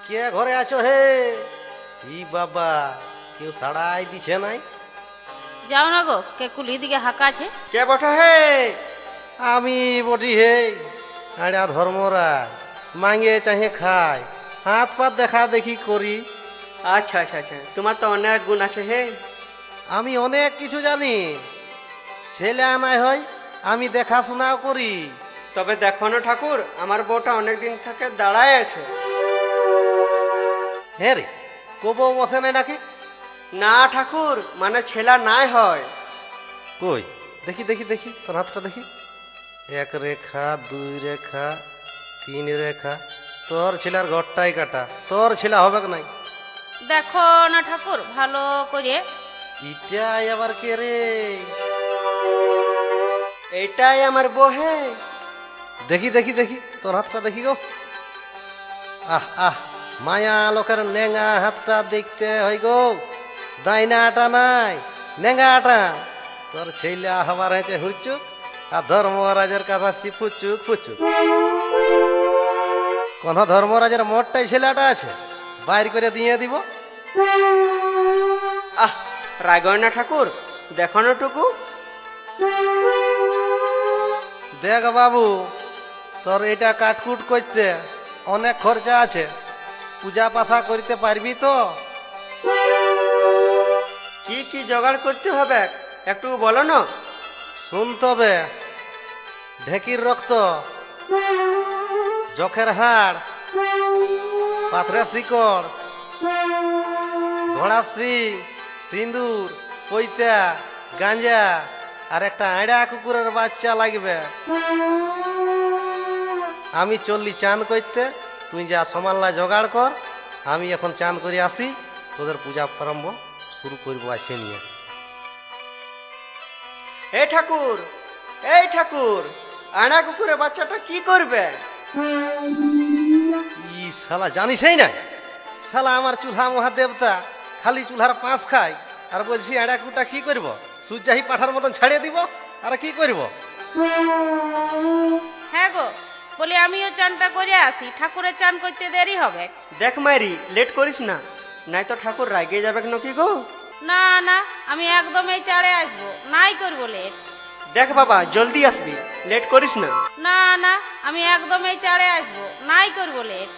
কে ঘরে আছো হে? ই বাবা, কেউ সাড়াই দিছে নাই? যাও না গো, কে কুলি দিকে হাঁকা আছে। কে বটে হে? আমি বটি হে, আড়া ধর্মরা মাঙ্গে চাহে খায়, হাত পাত দেখা দেখি করি। আচ্ছা আচ্ছা আচ্ছা, তোমার তো অনেক গুণ আছে হে। আমি অনেক কিছু জানি, ছেলে আনাই হয় আমি দেখাশোনাও করি। তবে দেখো না ঠাকুর, আমার বউটা অনেকদিন থেকে দাঁড়ায় আছে। হ্যাঁ রে, কবো বসে নাই নাকি? না ঠাকুর, মানে ছেলা নাই হয়। কই দেখি দেখি দেখি, তোর হাতটা দেখি। এক রেখা, দুই রেখা, তিন রেখা। তোর ছেলের ঘরটাই কাটা, তোর ছেলে হবে নাই। দেখো না ঠাকুর ভালো করে। ইটাই আবার কে রে? এটাই আমার বউ হে। দেখি দেখি দেখি, তোর হাতটা দেখি গো। আহ আহ, মায়া লোকের নেঙ্গা হাতটা দেখতে হয় গো। দাইনাটা নাই, নেঙ্গাটা। তোর ছেলে হবার হয়েছে হুচুক, আর ধর্মরাজের কাছে আসছি ফুচুক ফুচুক। কোন ধর্মরাজের মোটটাই ছেলেটা আছে, বাইর করে দিয়ে দিব। আহ, রাগয় না ঠাকুর, দেখো না টুকু। দেখ বাবু, তোর এটা কাটকুট করতে অনেক খরচা আছে। পূজা পাশা করতে পারবি তো? কি কি জোগাড় করতে হবে একটু বলো না। শুন তবে, ঢেকির রক্ত, জখের হাড়, পাথরের শিকড়, ঘোড়ার শিং, সিঁদুর, পৈতা, গাঞ্জা, আর একটা আড়া কুকুরের বাচ্চা লাগবে। আমি চললি চাঁদ করতে, তুই যা সমানলা জোগাড় কর। আমি এখন চাঁদ করে আসি, তোদের পূজা প্রারম্ভ শুরু করবো আসে নিয়ে। এই ঠাকুর, এই ঠাকুর, আনা কুকুরের বাচ্চাটা কি করবে? ই শালা জানিসই না, শালা আমার চুলহা মহাদেবতা খালি চুলহার পাঁচ খায়, আর বলছি আড়া কুটা কি করব? সূর্যাহি পাঠার মতন ছাড়িয়ে দিব, আর কি করব? হ্যাঁ গো, বলি আমিও চানটা করে আসি, ঠাকুরের চান করতে দেরি হবে। দেখ মাইরি, লেট করিস না, নাই তো ঠাকুর রাগে যাবে নাকি গো। না না, আমি একদম এই চাড়ে আসবো, নাই করবো লেট। দেখ বাবা, জলদি আসবি, লেট করিস না। না না, আমি একদম এই চাড়ে আসবো, নাই করবো লেট।